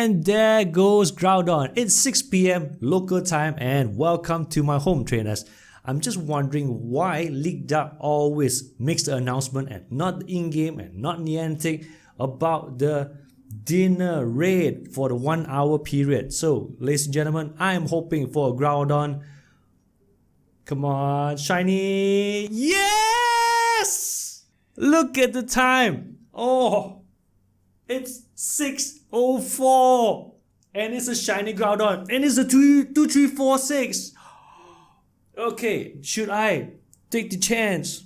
And there goes Groudon. It's 6 PM local time and welcome to my home, trainers. I'm just wondering why League Dark always makes the announcement and not the in-game and not Niantic about the dinner raid for the 1 hour period. So ladies and gentlemen, I am hoping for a Groudon. Come on, shiny. Yes! Look at the time. Oh, it's 6:04 and it's a shiny Groudon and it's a 2346. Okay, should I take the chance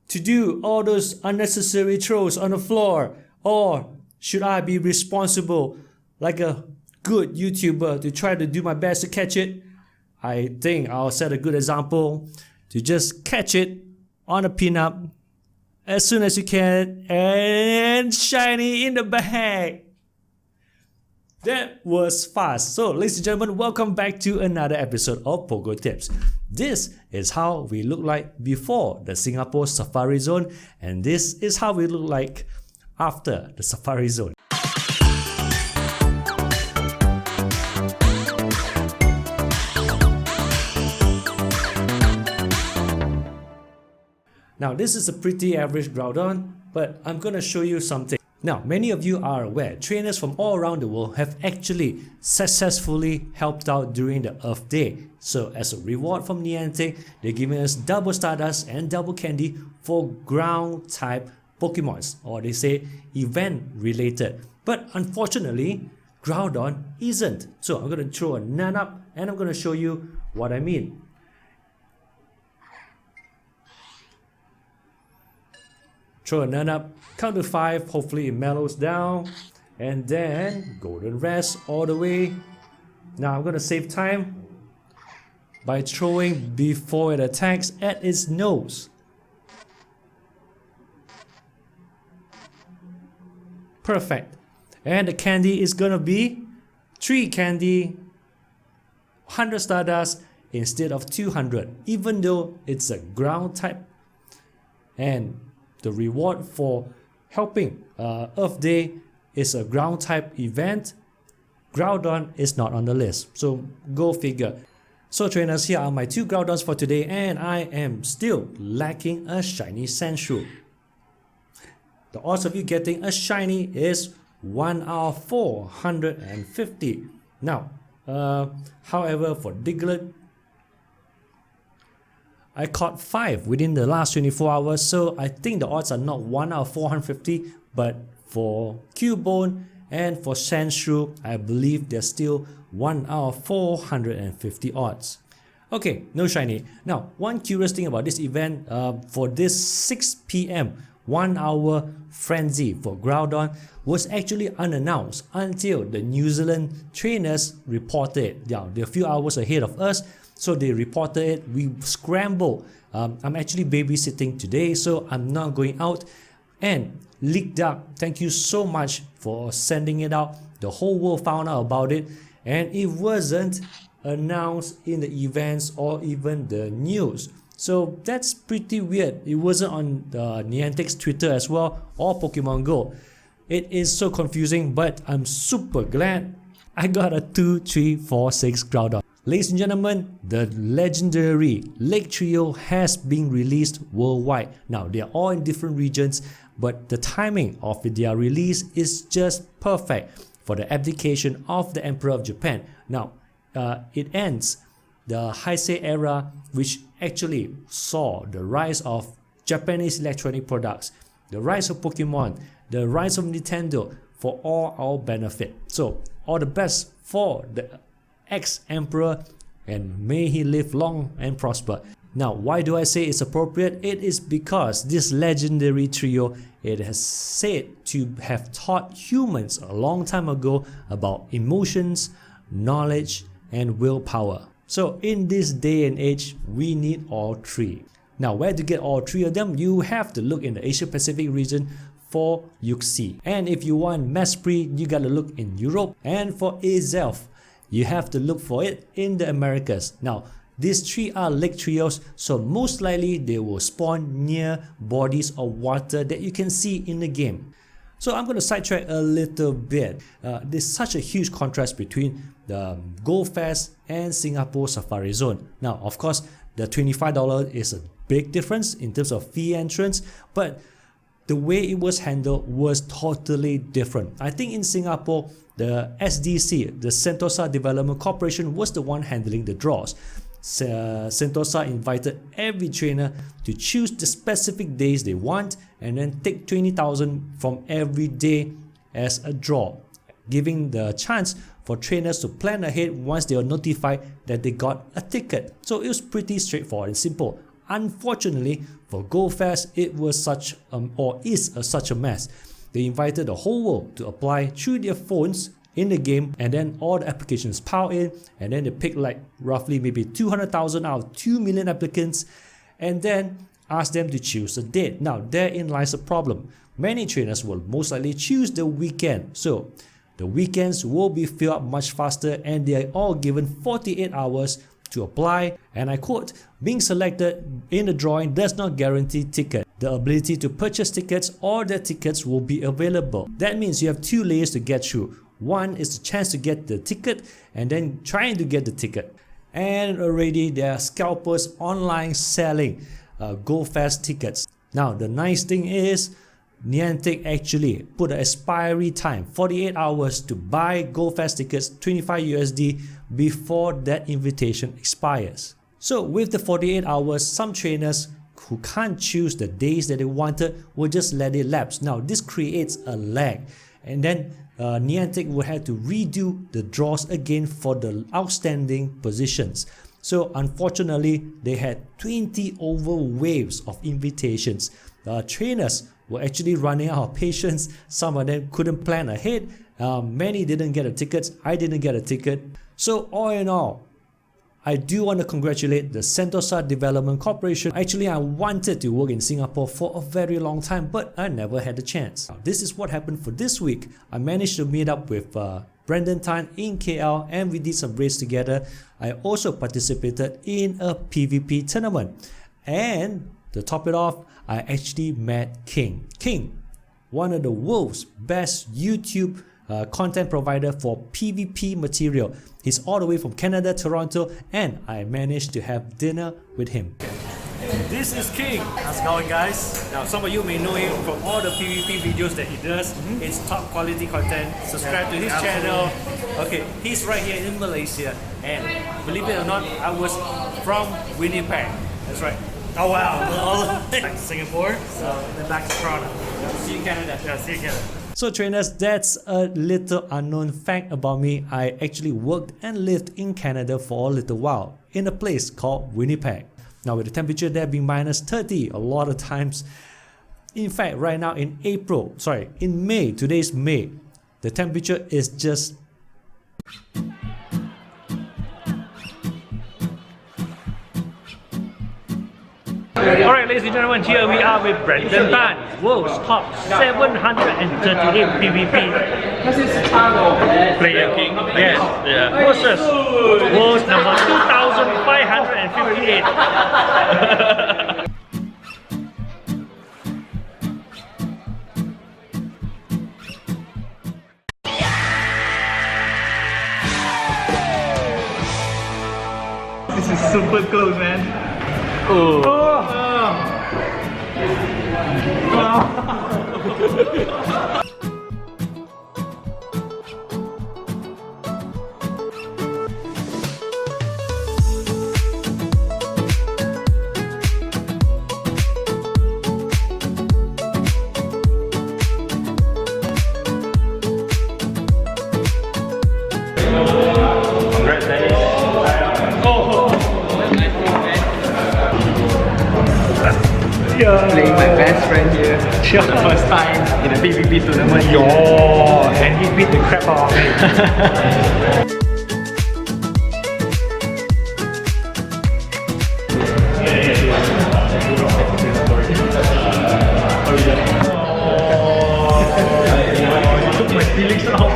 to do all those unnecessary throws on the floor, or should I be responsible like a good YouTuber to try to do my best to catch it? I think I'll set a good example to just catch it on a pinup as soon as you can, and shiny in the bag. That was fast. So ladies and gentlemen, welcome back to another episode of PoGoTips. This is how we look like before the Singapore Safari Zone, and this is how we look like after the Safari Zone. Now this is a pretty average Groudon, but I'm gonna show you something. Now many of you are aware, trainers from all around the world have actually successfully helped out during the Earth Day. So as a reward from Niantic, they're giving us double Stardust and double Candy for ground type Pokemons, or they say event related. But unfortunately, Groudon isn't. So I'm gonna throw a none up and I'm gonna show you what I mean. Throw a none up, count to 5, hopefully it mellows down, and then golden rest all the way. Now I'm gonna save time by throwing before it attacks at its nose. Perfect. And the candy is gonna be 3 candy, 100 Stardust instead of 200, even though it's a ground type. And the reward for helping Earth Day is a ground type event. Groudon is not on the list, so go figure. So trainers, here are my 2 Groudons for today, and I am still lacking a shiny Sandshrew. The odds of you getting a shiny is 1 out of 450. Now, however, for Diglett, I caught 5 within the last 24 hours, so I think the odds are not 1 out of 450, but for Cubone and for Sandshrew, I believe they're still 1 out of 450 odds. Okay, no shiny. Now, one curious thing about this event, for this 6 PM 1 hour frenzy for Groudon was actually unannounced until the New Zealand trainers reported it. Yeah, they're a few hours ahead of us. So they reported it, we scrambled. I'm actually babysitting today, so I'm not going out. And League Dark, thank you so much for sending it out. The whole world found out about it, and it wasn't announced in the events or even the news. So that's pretty weird. It wasn't on Niantic's Twitter as well, or Pokemon Go. It is so confusing, but I'm super glad I got a 2, 3, 4, 6 Groudon. Ladies and gentlemen, the legendary Lake Trio has been released worldwide. Now, they are all in different regions, but the timing of their release is just perfect for the abdication of the Emperor of Japan. Now, it ends the Heisei era, which actually saw the rise of Japanese electronic products, the rise of Pokemon, the rise of Nintendo for all our benefit. So, all the best for the ex-emperor, and may he live long and prosper. Now, why do I say it's appropriate? It is because this legendary trio, it has said to have taught humans a long time ago about emotions, knowledge, and willpower. So in this day and age, we need all 3. Now, where to get all 3 of them? You have to look in the Asia Pacific region for Yuxi. And if you want Mesprit, you gotta look in Europe. And for Azelf, you have to look for it in the Americas. Now, These three are lake trios, so most likely they will spawn near bodies of water that you can see in the game. So I'm going to sidetrack a little bit. There's such a huge contrast between the Go Fest and Singapore Safari Zone. Now, of course, the $25 is a big difference in terms of fee entrance, but the way it was handled was totally different. I think in Singapore, the SDC, the Sentosa Development Corporation, was the one handling the draws. Sentosa invited every trainer to choose the specific days they want and then take 20,000 from every day as a draw, giving the chance for trainers to plan ahead once they are notified that they got a ticket. So it was pretty straightforward and simple. Unfortunately, for GoFest, it was such a mess. They invited the whole world to apply through their phones in the game, and then all the applications pile in, and then they pick like roughly maybe 200,000 out of 2 million applicants, and then ask them to choose a date. Now therein lies a problem. Many trainers will most likely choose the weekend, so the weekends will be filled up much faster, and they are all given 48 hours to apply, and I quote, "Being selected in the drawing does not guarantee ticket. The ability to purchase tickets or their tickets will be available." That means you have two layers to get through. One is the chance to get the ticket, and then trying to get the ticket. And already there are scalpers online selling GoFest tickets. Now the nice thing is, Niantic actually put an expiry time, 48 hours to buy GoFest tickets, 25 USD, before that invitation expires. So with the 48 hours, some trainers who can't choose the days that they wanted will just let it lapse. Now this creates a lag, and then Niantic will have to redo the draws again for the outstanding positions. So unfortunately, they had 20 over waves of invitations. Trainers were actually running out of patience. Some of them couldn't plan ahead. Many didn't get a ticket. I didn't get a ticket. So all in all, I do want to congratulate the Sentosa Development Corporation. Actually, I wanted to work in Singapore for a very long time, but I never had the chance. This is what happened for this week. I managed to meet up with Brendan Tan in KL, and we did some raids together. I also participated in a PvP tournament. And to top it off, I actually met King. King, one of the world's best YouTube content provider for PvP material. He's all the way from Canada, Toronto, and I managed to have dinner with him. This is King. How's it going, guys? Now, some of you may know him from all the PvP videos that he does. It's top quality content. Subscribe to his channel. Okay, he's right here in Malaysia, and believe it or not, I was from Winnipeg. That's right. Oh wow! Back to Singapore, so then back to Toronto. See you in Canada. Yeah, see you in Canada. So trainers, that's a little unknown fact about me. I actually worked and lived in Canada for a little while in a place called Winnipeg. Now with the temperature there being minus 30 a lot of times, in fact right now in May, today's May, the temperature is just Alright, ladies and gentlemen, here we are with Brendan Tan, world's top 738 PvP player. Yes, versus world's number 2558. This is super close, man. Playing my best friend here. First time in a PvP tournament. And he beat the crap out of me. Took my feelings out.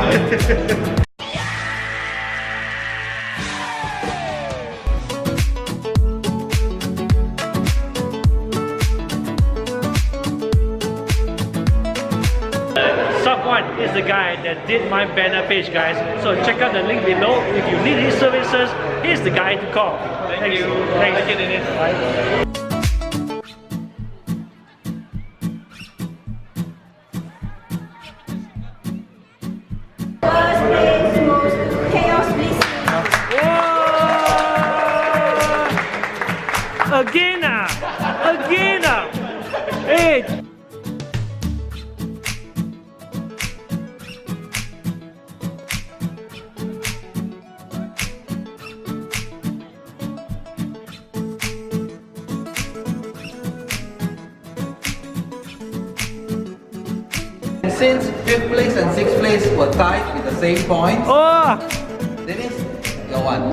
is the guy that did my banner page, guys. So check out the link below. If you need his services, he's the guy to call. Thank you. Thanks. Thank you, Dennis. Bye. Again, hey. Since 5th place and 6th place were tied with the same points, Oh, Dennis, you won.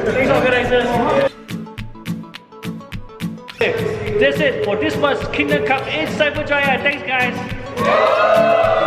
thanks organizers. Okay, that's it for this month's Kingdom Cup in Cyberjaya. Thanks guys.